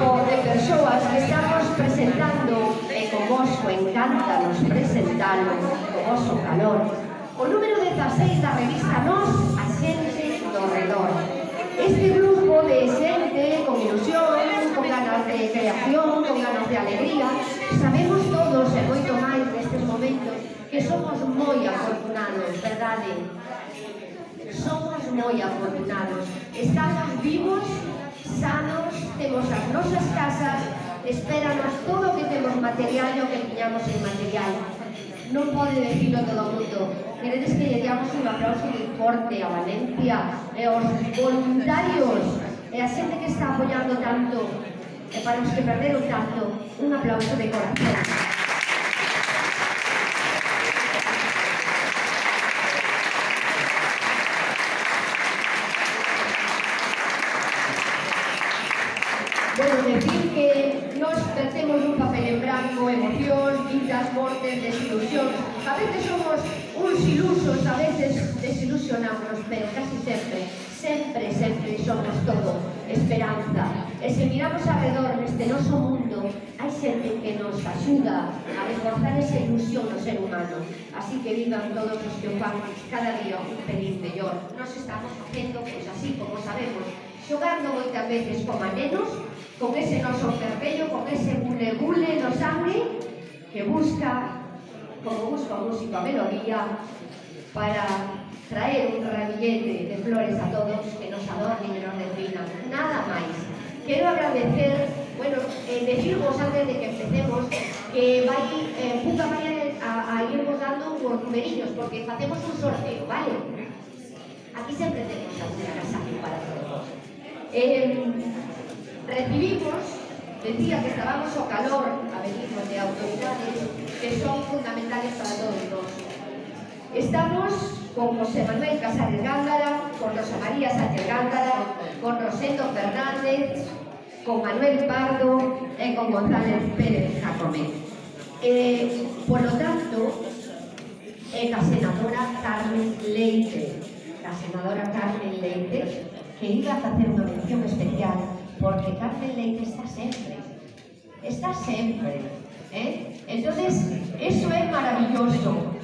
grupo de persoas que estamos presentando, e con vos encántanos presentalo, co vosso calor, o número 16 da revista Nós, a xente do redor. Este grupo de xente con ilusión, con ganas de creación, con ganas de alegría, sabemos todos, e moito máis nestes momentos, que somos moi afortunados, verdade? Somos moi afortunados. Estamos vivos, sanos, temos as nosas casas, espéranos todo o que temos material e o que tiñamos en material. Non pode decirlo todo o mundo. Queredes que lle diamos un aplauso moi forte a Valencia e aos voluntarios e a xente que está apoiando tanto e para os que perderon tanto, un aplauso de corazón. Bueno, decir que nos temos un papel en branco, emocións, vidas, mortes, desilusións. A veces somos uns ilusos, a veces desilusionamos, pero casi sempre somos todo esperanza. E se miramos alrededor neste noso mundo, hai xente que nos axuda a reforzar esa ilusión no ser humano. Así que vivan todos os que fan cada día un pelín mellor. Nos estamos facendo, pois así como sabemos, xogando moitas veces como a nenos, con ese noso fervello, con ese bule-bule no sangue, que busca, como busca o músico a melodía, para traer un ramillete de flores a todos que nos adornen e nos definan. Nada máis. Quero agradecer, bueno, decirvos antes de que empecemos, que Puca vai a irvos dando os numerillos, porque facemos un sorteo, vale? Aquí sempre tenemos alguna agasaje para todos. Recibimos, decía que estábamos o calor, a venimos de autoridades que son fundamentales para todos nós. Estamos con José Manuel Casares Gándara, con Rosa María Sánchez Gándara, con Rosendo Fernández, con Manuel Pardo e con González Pérez Jacome. Por lo tanto, a senadora Carmen Leite, que iba a facer unha mención especial, porque Carmen Leite está sempre, entonces, eso é maravilloso.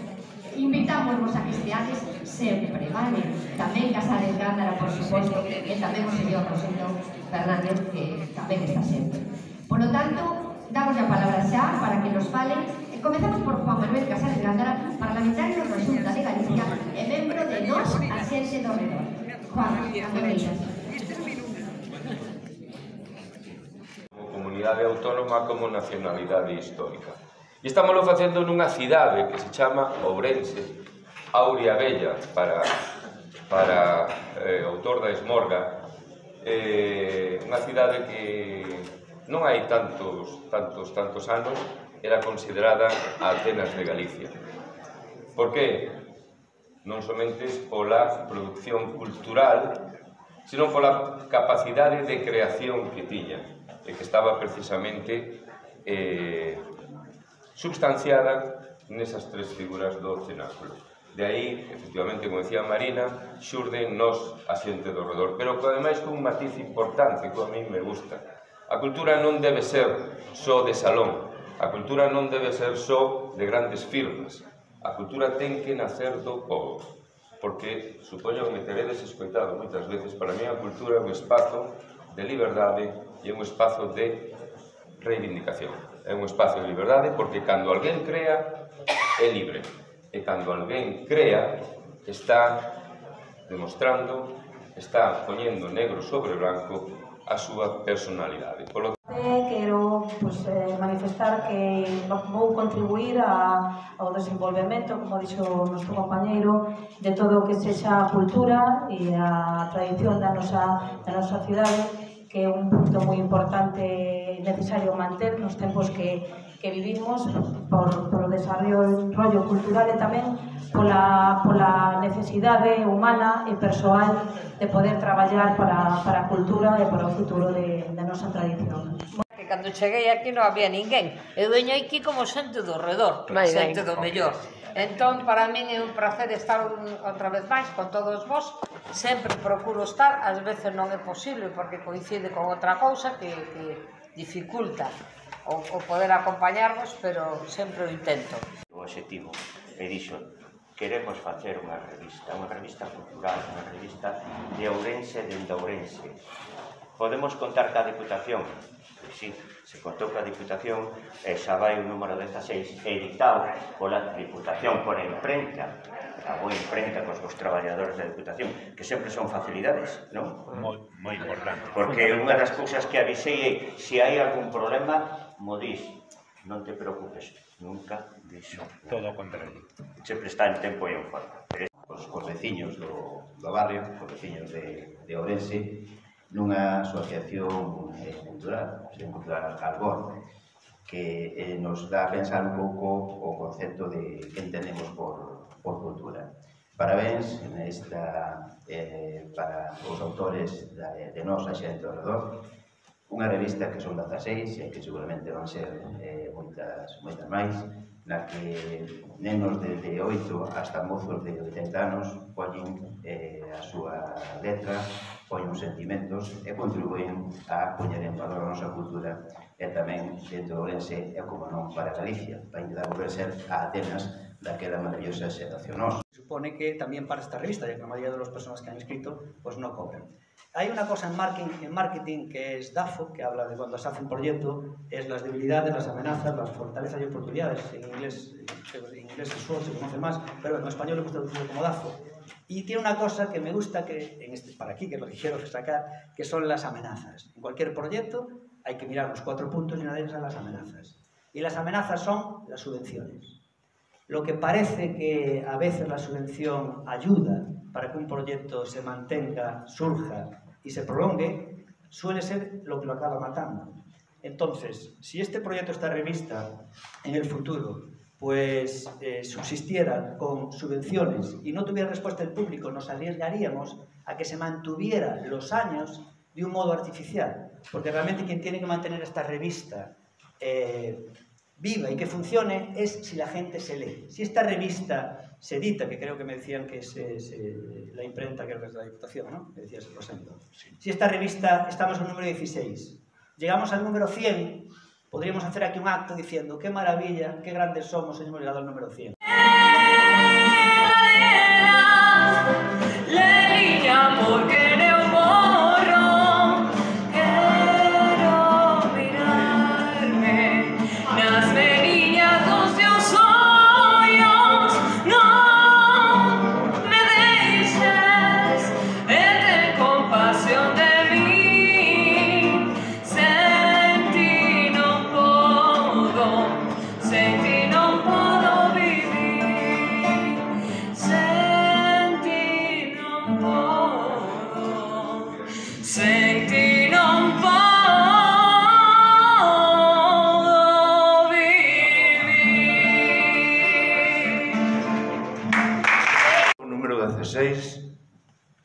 Invitámonos a que esteades sempre, vale? Tamén Casares Gándara, por suposto, e tamén o señor Rosendo Fernández, que tamén está sempre. Por lo tanto, damos a palabra xa para que nos falen. Comezamos por Juan Manuel Casares Gándara, parlamentario da Xunta de Galicia e membro de Nós, a xente do redor. Juan, cando veñas. Como comunidade autónoma, como nacionalidade histórica. E estámoslo facendo nunha cidade que se chama Ourense, Auria Bella, para autor da Esmorga, unha cidade que non hai tantos anos era considerada a Atenas de Galicia. Por que? Non somente pola produción cultural, sino pola capacidade de creación que tiña, e que estaba precisamente substanciada nesas tres figuras do cenáculo. De aí, efectivamente, como decía Marina, xurden Nós, a xente do redor, pero ademais con un matiz importante que a mí me gusta. A cultura non debe ser só de salón, a cultura non debe ser só de grandes firmas, a cultura ten que nacer do povo, porque, supoño que me teredes escoitado moitas veces, para mí a cultura é un espazo de liberdade e un espazo de reivindicación. É un espazo de liberdade porque cando alguén crea é libre e cando alguén crea está demostrando, está poñendo negro sobre branco a súa personalidade. Quero manifestar que vou contribuir ao desenvolvemento, como dixo o noso compañeiro, de todo o que sexa a cultura e a tradición da nosa cidade, que é un punto moi importante e necesario manter nos tempos que vivimos por o desarrollo cultural e tamén pola necesidade humana e persoal de poder traballar para a cultura e para o futuro da nosa tradición. Cando cheguei aquí non había ninguén. Eu veño aquí como xente do redor, xente do mellor. Entón, para min é un placer estar outra vez máis con todos vos. Sempre procuro estar, ás veces non é posible porque coincide con outra cousa que dificulta o poder acompañarvos, pero sempre o intento. O objetivo, e dixo, queremos facer unha revista cultural, unha revista de Ourense dende Ourense. Podemos contar ca Diputación? Pois sí, se contou ca Diputación, xa vai o número 16 editado pola Diputación, pola imprenta, a boa imprenta cos vos traballadores da Diputación, que sempre son facilidades, non? Moi importante. Porque unha das cousas que avisei é, se hai algún problema, mo dis, non te preocupes, nunca dixo. Todo o contrario. Sempre está en tempo e en forma. Cos veciños do barrio, cos veciños de Ourense, nunha asociación cultural, Albor, que nos dá a pensar un pouco o concepto de que entendemos por cultura. Parabéns para os autores de Nós, a xente ao redor, unha revista que son 16 e que seguramente van ser moitas máis, na que nenos de 8 hasta mozos de 80 anos poñen a súa letra, poñen os sentimentos e contribuen a poñer en valor a nosa cultura e tamén dentro de Ourense e como non para Galicia, para intentar volver a ser a Atenas daquela maravillosa xeración. Supone que también para esta revista, ya que la mayoría de las personas que han escrito pues no cobran. Hay una cosa en marketing que es DAFO, que habla de cuando se hace un proyecto, es las debilidades, las amenazas, las fortalezas y oportunidades. En inglés es SWOT, se conoce más, pero en español le gusta traducirlo como DAFO. Y tiene una cosa que me gusta, para aquí, que es lo que quiero destacar, que son las amenazas. En cualquier proyecto hay que mirar los 4 puntos y una de ellas son las amenazas. Y las amenazas son las subvenciones. Lo que parece que a veces la subvención ayuda para que un proyecto se mantenga, surja y se prolongue, suele ser lo que lo acaba matando. Entonces, si este proyecto, esta revista, en el futuro, pues subsistiera con subvenciones y no tuviera respuesta del público, nos arriesgaríamos a que se mantuviera los años de un modo artificial. Porque realmente quien tiene que mantener esta revista viva y que funcione es si la gente se lee. Si esta revista se edita, que creo que me decían que es la imprenta, creo que es la Diputación, ¿no? Me decías, Rosendo. Si esta revista, estamos en el número 16, llegamos al número 100, podríamos hacer aquí un acto diciendo qué maravilla, qué grandes somos, hemos llegado al número 100.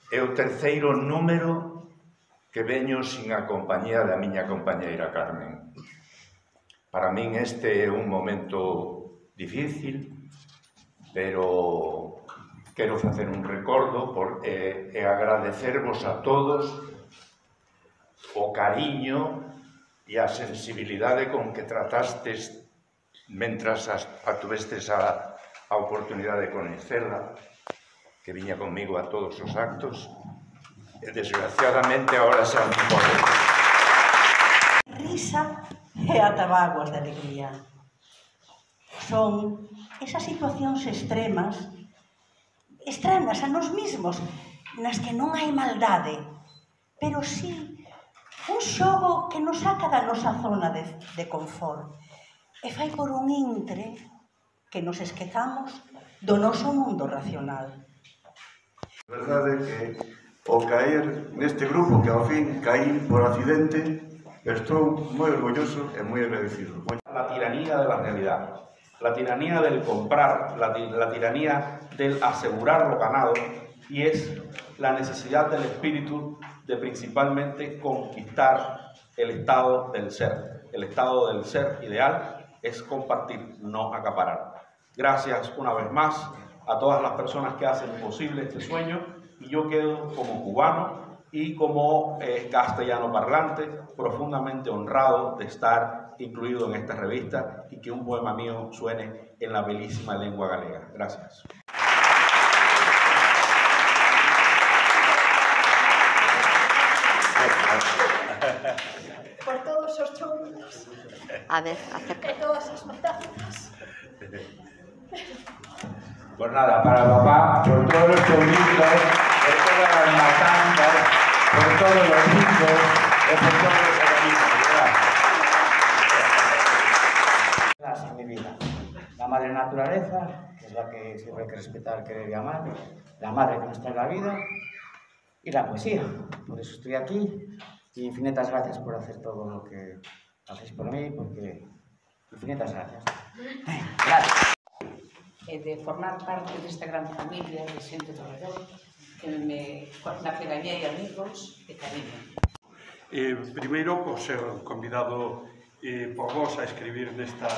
É o terceiro número que veño sin a compañía da miña compañeira Carmen. Para min este é un momento difícil, pero quero facer un recordo e agradecervos a todos o cariño e a sensibilidade con que tratastes mentras tuvestes a oportunidade de coñecerla, que viña conmigo a todos os actos, e desgraciadamente agora xa non pode. Risa e atabaguas de alegría. Son esas situacións extremas a nós mismos, nas que non hai maldade, pero sí un xogo que nos saca da nosa zona de confort e fai por un intre que nos esquezamos do noso mundo racional. A verdade é que ao caer neste grupo, que ao fin caí por accidente, estou moi orgulloso e moi agradecido. La tiranía de la realidad, la tiranía del comprar, la tiranía del asegurar lo ganado, y es la necesidad del espíritu de principalmente conquistar el estado del ser. El estado del ser ideal es compartir, no acaparar. Gracias una vez más a todas las personas que hacen posible este sueño, y yo quedo como cubano y como castellano parlante, profundamente honrado de estar incluido en esta revista y que un poema mío suene en la bellísima lengua galega. Gracias. Por todos os chouros. A ver, acerca. E todas as matanzas. Pues nada, para papá, por todos los chourizos, por todas las matanzas, por todos los hijos, por todos los organismos, ¿verdad? En mi vida. La madre naturaleza, que es la que siempre hay que respetar, querer y amar, la madre que nos trae la vida, y la poesía. Por eso estoy aquí, y infinitas gracias por hacer todo lo que hacéis por mí, porque infinitas gracias. Gracias. De formar parte desta gran familia de xente do redor, na que gañei amigos e cariño. Primeiro, por ser convidado por vos a escribir nesta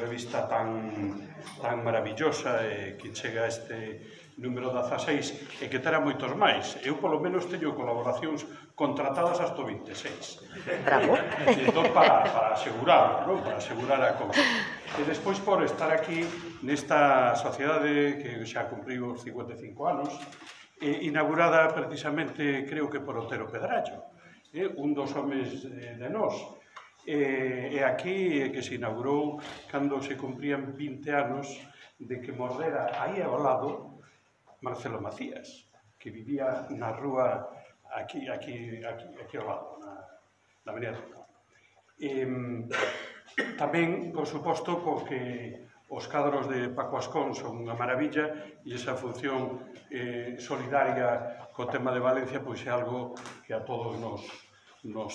revista tan maravillosa que chega a este número 16 e que terá moitos máis. Eu, polo menos, teño colaboracións contratadas hasta o 26. Bravo. Entón, para asegurarlo, non? Para asegurar a cousa. E despois, por estar aquí nesta sociedade que xa cumpriu os 55 anos, inaugurada precisamente, creo que por Otero Pedrallo, un dos homes de nós. E aquí que se inaugurou cando se cumprían 20 anos de que mordera aí ao lado Marcelo Macías, que vivía na rúa aquí ao lado, na Avenida do Campo. Tamén, por suposto, porque os cadros de Paco Ascón son unha maravilla e esa función solidaria co tema de Valencia pois é algo que a todos nos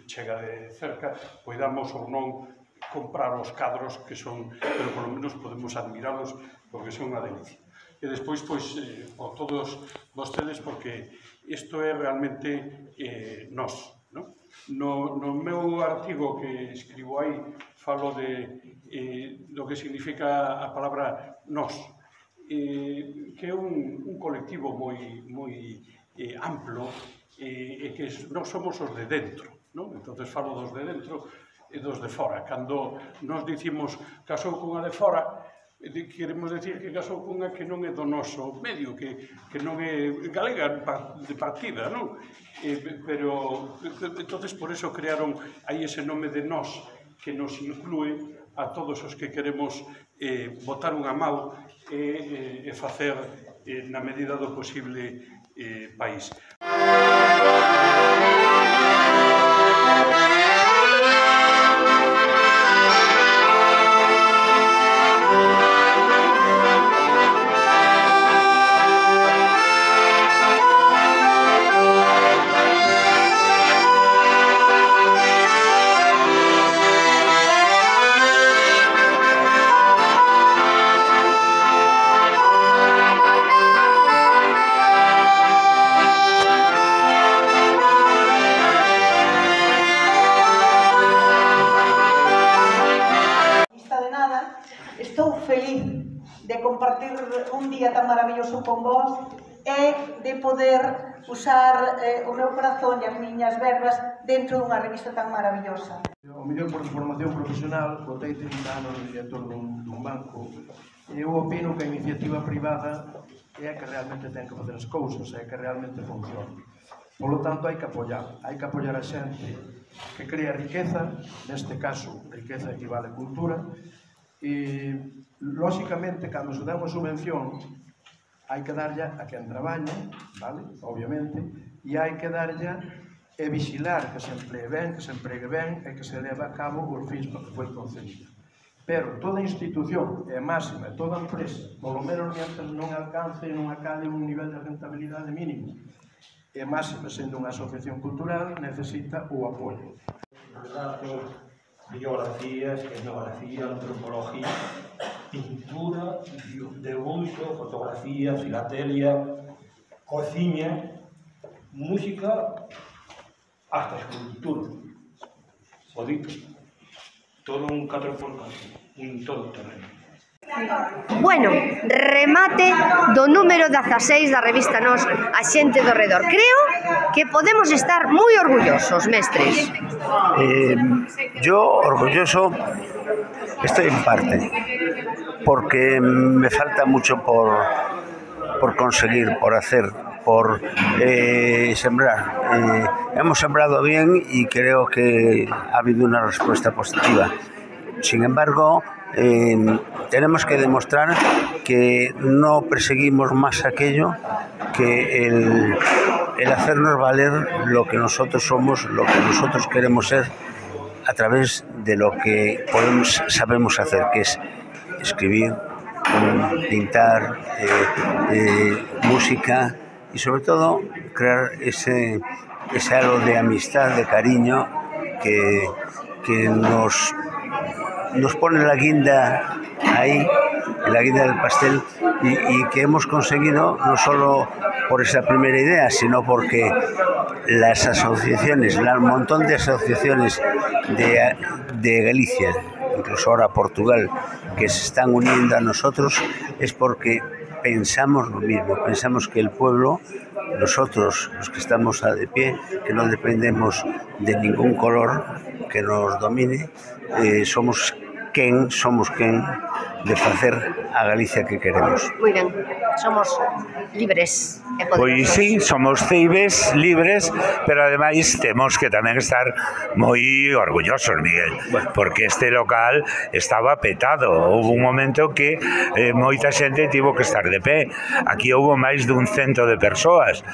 chega de cerca, poidamos ou non comprar os cadros que son, pero polo menos podemos admiralos porque son unha delicia. E despois, pois, por todos vostedes, porque isto é realmente nós, non? No meu artigo que escribo aí falo do que significa a palabra nós, que é un colectivo moi amplo e que nós somos os de dentro, non? Entón falo dos de dentro e dos de fora. Cando nos dicimos casou cunha de fora, queremos decir que casou cunha que non é do noso medio, que non é galega de partida, non? Pero, entonces, por eso crearon aí ese nome de nós, que nos inclúe a todos os que queremos botar unha mau e facer, na medida do posible, país. Estou feliz de compartir un día tan maravilloso con vos e de poder usar o meu corazón e as miñas verbas dentro dunha revista tan maravillosa. O mellor por formación profesional, botei 30 anos de director dun banco e eu opino que a iniciativa privada é a que realmente ten que facer as cousas, é a que realmente funciona. Por lo tanto, hai que apoiar a xente que crea riqueza, neste caso, riqueza equivale a cultura, e, lóxicamente, cando se dá unha subvención, hai que darlle a quen traballa, vale? Obviamente, e hai que darlle e vixilar que se emplee ben, que se empregue ben e que se leve a cabo os fins para que foi concedida. Pero toda institución é máxima, toda empresa, polo menos mientras non alcance e non acabe un nivel de rentabilidade mínimo, é máxima, sendo unha asociación cultural, necesita o apoio. Biografía, escenografía, antropología, pintura, debuxo, fotografía, filatelia, cociña, música, hasta escultura. O dito, todo un 4x4, un todo terreno. Bueno, remate do número 16 da revista Nós, A xente do redor. Creo que podemos estar moi orgullosos, mestres. Yo orgulloso estoy en parte, porque me falta mucho por conseguir, por hacer, por sembrar. Hemos sembrado bien y creo que ha habido una respuesta positiva. Sin embargo, tenemos que demostrar que no perseguimos más aquello que el hacernos valer lo que nosotros somos, lo que nosotros queremos ser, a través de lo que sabemos hacer, que es escribir, pintar, música y sobre todo crear ese halo de amistad, de cariño que nos pone la guinda ahí, la guinda del pastel, y que hemos conseguido no solo por esa primera idea, sino porque las asociaciones, el montón de asociaciones de Galicia, incluso ahora Portugal, que se están uniendo a nosotros, es porque pensamos lo mismo, pensamos que el pueblo, nosotros los que estamos de pie, que no dependemos de ningún color que nos domine, somos quen de facer a Galicia que queremos. Moi ben, somos libres e poderosos. Pois sí, somos ceibes, libres, pero ademais temos que tamén estar moi orgullosos, Miguel, porque este local estaba petado. Houve un momento que moita xente tivo que estar de pé. Aquí houve máis dun 100 de persoas.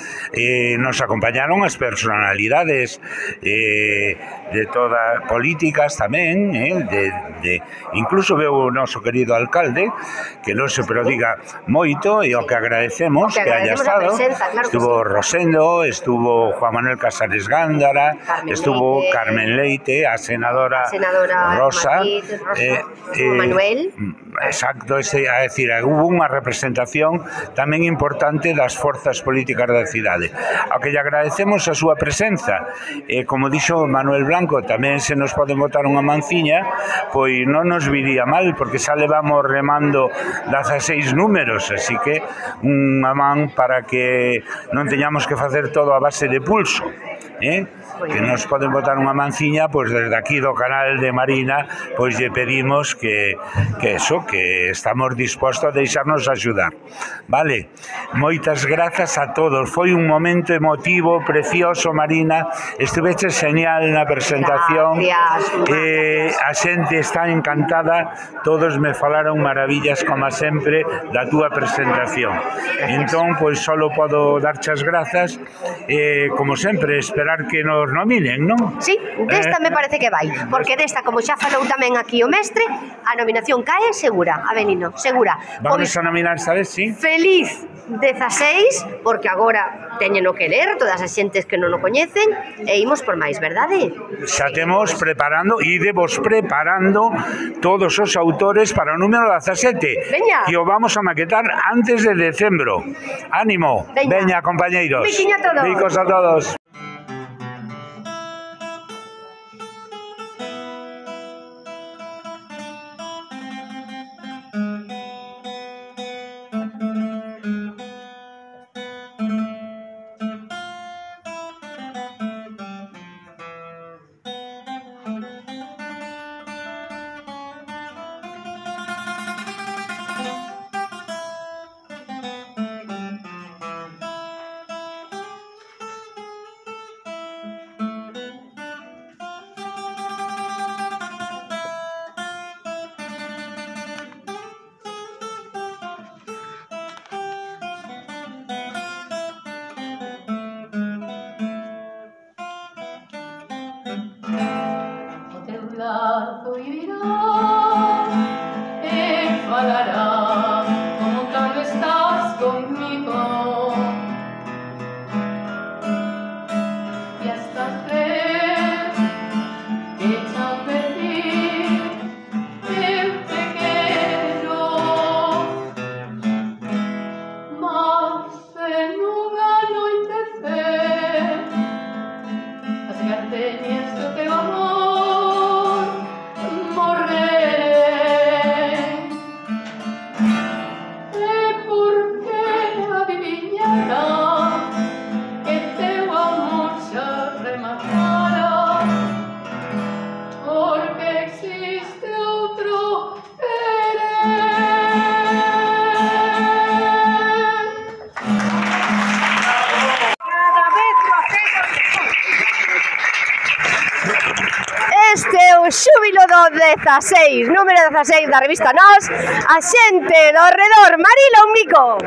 Nos acompañaron as personalidades de todas políticas tamén, incluso veu o noso querido alcalde, que non se prodiga moito, e o que agradecemos que haya estado. Estuvo Rosendo, estuvo Juan Manuel Casares Gándara, estuvo Carmen Leite, a senadora Rosa, Manuel. Exacto, é dicir, hubo unha representación tamén importante das forzas políticas da cidade, ao que lle agradecemos a súa presenza. Como dixo Manuel Blanco, tamén se nos pode botar unha manciña, pois non nos viría mal, porque xa levamos remando 16 números, así que unha man para que non teñamos que facer todo a base de pulso, que nos poden botar unha manciña, pois desde aquí do canal de Marina, pois lle pedimos que estamos dispostos a deixarnos axudar. Vale, moitas grazas a todos, foi un momento emotivo, precioso, Marina, estuveste genial na presentación, a xente está encantada, todos me falaron maravillas como sempre da túa presentación. Entón, pois solo podo darche as grazas, como sempre, esperar que nos nominen, non? Sí, desta me parece que vai, porque desta, como xa falou tamén aquí o mestre, a nominación cae segura, Avelino, segura. Vamos a nominar, sabes, sí? Feliz 16, porque agora teñeno que ler todas as xentes que non o coñecen, e imos por máis, verdade? Xa temos preparando, idevos preparando todos os autores para o número 17, que o vamos a maquetar antes de decembro. Ánimo, veña, compañeiros. Biquiño a todos. Bicos a todos. este é o xúbilo do 16, número 16 da revista Nós, a xente do redor, Marila, un mico.